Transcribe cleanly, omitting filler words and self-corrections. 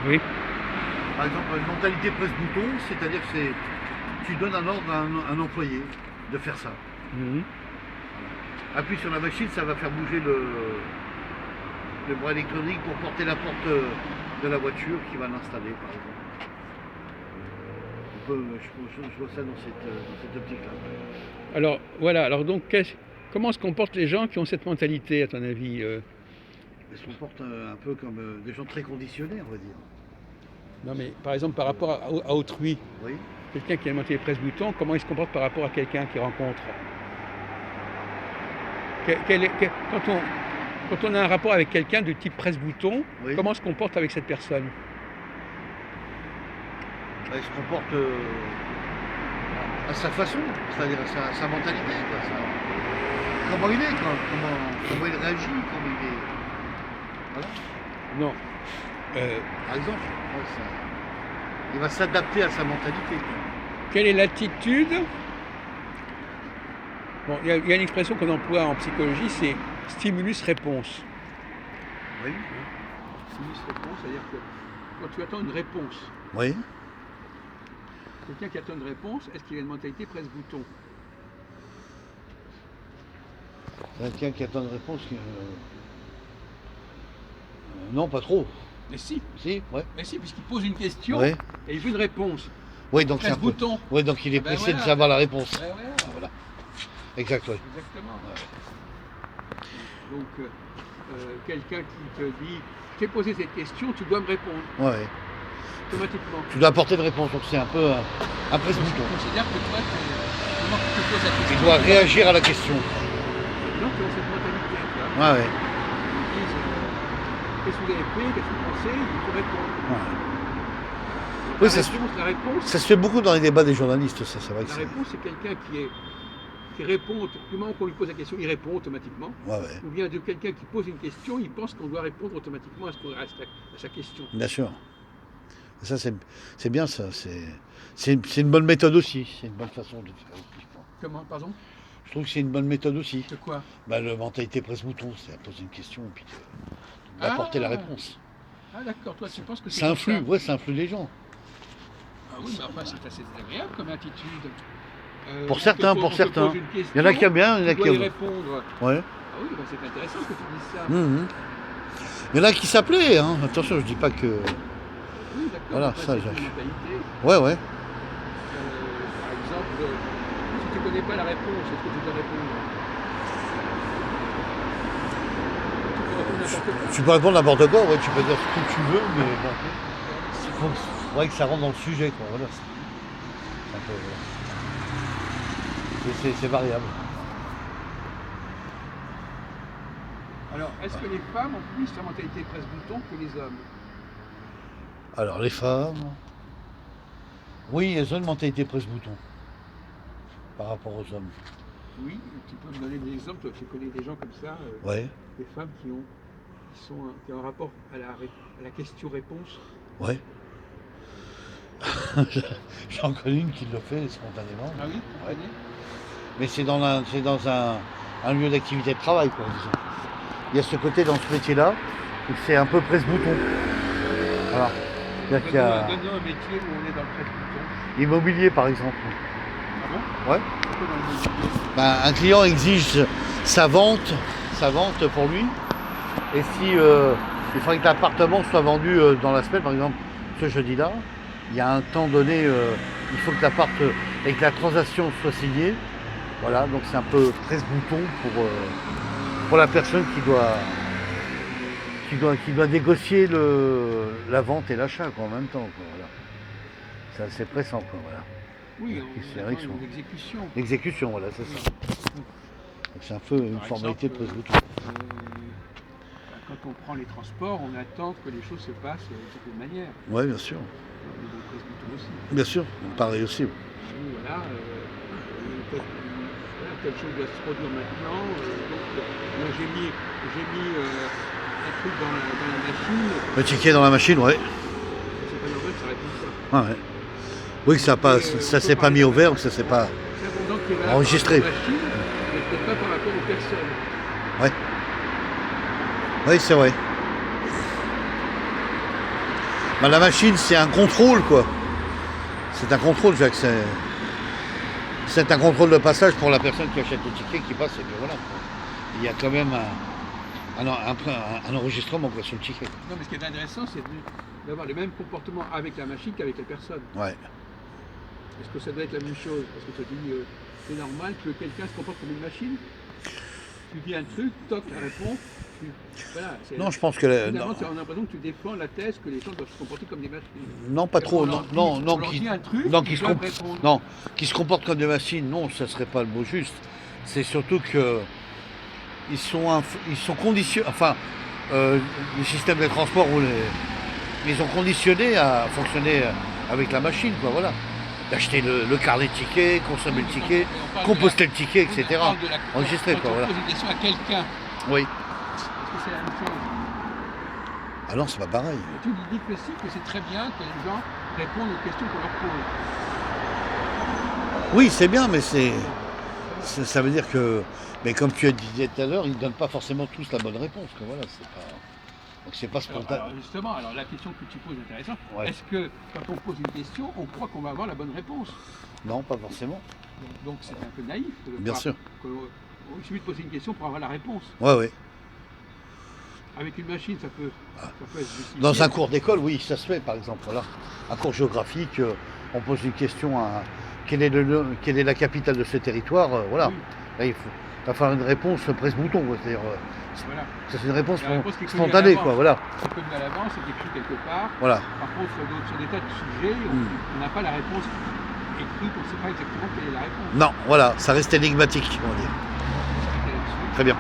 Oui. Par exemple, une mentalité presse-bouton, c'est-à-dire que tu donnes un ordre à un employé de faire ça. Mhm. Appuie sur la machine, ça va faire bouger le bras électronique pour porter la porte de la voiture qui va l'installer, par exemple. Je vois ça dans cette optique-là. Alors, voilà. Alors, donc, comment se comportent les gens qui ont cette mentalité, à ton avis Ils se comportent un peu comme des gens très conditionnés, on va dire. Non, mais par exemple, par rapport à autrui, Oui. quelqu'un qui a une mentalité presse-bouton, comment il se comporte par rapport à quelqu'un qu'il rencontre quand on a un rapport avec quelqu'un de type presse-bouton, Oui. comment on se comporte avec cette personne? Il se comporte à sa façon, c'est-à-dire à sa mentalité, quoi. Comment il est, quoi. Comment il réagit, comment il est. Voilà. Non. Par exemple, il va s'adapter à sa mentalité, quoi. Quelle est l'attitude? Bon, il y a une expression qu'on emploie en psychologie, c'est stimulus-réponse. Oui. Stimulus-réponse, c'est-à-dire que quand tu attends une réponse, Oui. quelqu'un qui attend une réponse, est-ce qu'il a une mentalité presse-bouton? Quelqu'un qui attend une réponse. Non, pas trop. Mais si, Si, ouais. mais si, puisqu'il pose une question Ouais. et il veut une réponse. Oui, donc c'est un peu. Presse-bouton. Oui, donc il est Ah ben pressé voilà. de savoir la réponse. Ouais, ouais, Voilà. Exact, oui. exactement. Donc, quelqu'un qui te dit, je t'ai posé cette question, tu dois me répondre Ouais. automatiquement. Tu dois apporter de réponse, donc c'est un peu un Je presse-bouton. considère que toi, comment tu te poses la question. Il doit réagir à la question. Les gens qui ont cette mentalité, tu vois. Ouais, ouais. Ils disent, qu'est-ce que vous avez fait, qu'est-ce que vous pensez, il faut répondre. Ouais. La Oui, réponse, ça se fait beaucoup dans les débats des journalistes, ça, c'est vrai que la c'est. réponse, c'est quelqu'un qui répond, du moment qu'on lui pose la question, il répond automatiquement. Ouais, ouais. Ou bien de quelqu'un qui pose une question, il pense qu'on doit répondre automatiquement à sa question. Bien sûr. Ça, c'est bien, ça. C'est une bonne méthode aussi. C'est une bonne façon de faire aussi, je crois. Comment, pardon? Je trouve que c'est une bonne méthode aussi. De quoi? Bah, la mentalité presse-bouton, c'est à poser une question et puis d'apporter la réponse. Ah d'accord, toi tu penses que c'est Ça comme influe, ça? ouais, ça influe les gens. Ah oui, mais enfin c'est assez désagréable comme attitude. Pour certains, on pour te certains. pose une question, Il y en a qui aiment bien, il y en a tu qui dois y aiment. répondre. Ouais. Ah oui, bah c'est intéressant que tu dises ça. Mhm. Il y en a qui s'appelaient, hein. Attention, je dis pas que. Oui, d'accord, Voilà, enfin, ça, c'est j'ai- une mentalité. Ouais, ouais. Par exemple, si tu connais pas la réponse, est-ce que tu dois répondre? Tu peux répondre n'importe quoi. Tu peux répondre n'importe quoi, ouais, tu peux dire ce que tu veux, mais bon. Faudrait que ça rentre dans le sujet, quoi. Voilà. C'est un peu. C'est variable. Alors, est-ce que les femmes ont plus la mentalité presse-bouton que les hommes? Alors, les femmes. Oui, elles ont une mentalité presse-bouton par rapport aux hommes. Oui, tu peux me donner des exemples, toi, tu connais des gens comme ça, Ouais, des femmes qui ont qui ont un rapport à la question-réponse. ouais. J'en connais une qui le fait spontanément. Ah oui, tu Ouais. connais? Mais c'est dans un lieu d'activité de travail, quoi, disons. Il y a ce côté dans ce métier-là, où c'est un peu presse-bouton. Voilà. C'est-à-dire qu'il y a Donne-nous un métier où on est dans le presse-bouton. l'immobilier, par exemple. Ah bon? Ouais. Pourquoi dans le mobilier? Ben, un client exige sa vente pour lui. Et si il faudrait que l'appartement soit vendu dans la semaine, par exemple, ce jeudi-là, il y a un temps donné, il faut que l'appart et que la transaction soit signée. Voilà, donc c'est un peu presse-bouton pour la personne qui doit négocier la vente et l'achat, quoi, en même temps, quoi, voilà. C'est assez pressant, quoi, voilà. Oui, C'est on vrai attend que une exécution. L'exécution, voilà, c'est ça. Donc c'est un peu une Par formalité de exemple, presse-bouton. quand on prend les transports, on attend que les choses se passent d'une certaine manière. Ouais, bien sûr. Mais dans le presse-bouton aussi. Bien sûr, pareil aussi. Oui, voilà, telle chose doit se produire maintenant. Donc, moi, j'ai mis un truc dans la machine. Le ticket dans la machine, ouais. C'est pas normal, ça répond pas. Ah ouais. Oui, que ça s'est pas mis au vert, que ça s'est pas. C'est important qu'il y ait là Enregistré. par rapport à la machine, mais peut-être pas par rapport aux personnes. Ouais. Oui, c'est vrai. Bah, la machine, c'est un contrôle, quoi. C'est un contrôle, Jacques. C'est un contrôle de passage pour la personne qui achète le ticket, qui passe, et puis voilà, quoi. Il y a quand même un enregistrement, quoi, sur le ticket. Non, mais ce qui est intéressant, c'est d'avoir le même comportement avec la machine qu'avec la personne. Ouais. Est-ce que ça doit être la même chose? Parce que tu dis, c'est normal que quelqu'un se comporte comme une machine? Tu dis un truc, toc, la réponse. Voilà, Non, je pense que... Finalement, on a l'impression que tu défends la thèse que les gens doivent se comporter comme des machines. Non, pas trop. Qui se comportent comme des machines, non, ça serait pas le mot juste. C'est surtout que ils sont conditionnés. Enfin, le système de transport, ils sont conditionnés à fonctionner avec la machine, quoi. Voilà. D'acheter le carnet de tickets, consommer le ticket, composter le ticket, etc. Enregistrer, quoi. Voilà. Quand on pose une question à quelqu'un. Oui. Est-ce que c'est la même chose? Ah non, c'est pas pareil. Et tu dis aussi que c'est très bien que les gens répondent aux questions qu'on leur pose. Oui, c'est bien, mais ça veut dire que, mais comme tu as dit tout à l'heure, ils ne donnent pas forcément tous la bonne réponse. Que voilà, c'est pas, donc c'est pas spontané. Alors justement, la question que tu poses est intéressante. Ouais. Est-ce que quand on pose une question, on croit qu'on va avoir la bonne réponse? Non, pas forcément. Donc c'est un peu naïf. Bien sûr. Il suffit de poser une question pour avoir la réponse. Ouais, ouais. Avec une machine, ça peut être justifié. Dans un cours d'école, oui, ça se fait, par exemple. Voilà. Un cours géographique, on pose une question à quelle est la capitale de ce territoire, voilà. Oui. Là, il faut faire une réponse presse-bouton, c'est-à-dire, Voilà. c'est une réponse qui est spontanée, quoi, voilà. C'est connu à l'avance, c'est écrit quelque part. Voilà. Par contre, sur des tas de sujets, on n'a pas la réponse écrite, on ne sait pas exactement quelle est la réponse. Non, voilà, ça reste énigmatique, on va dire. Très bien.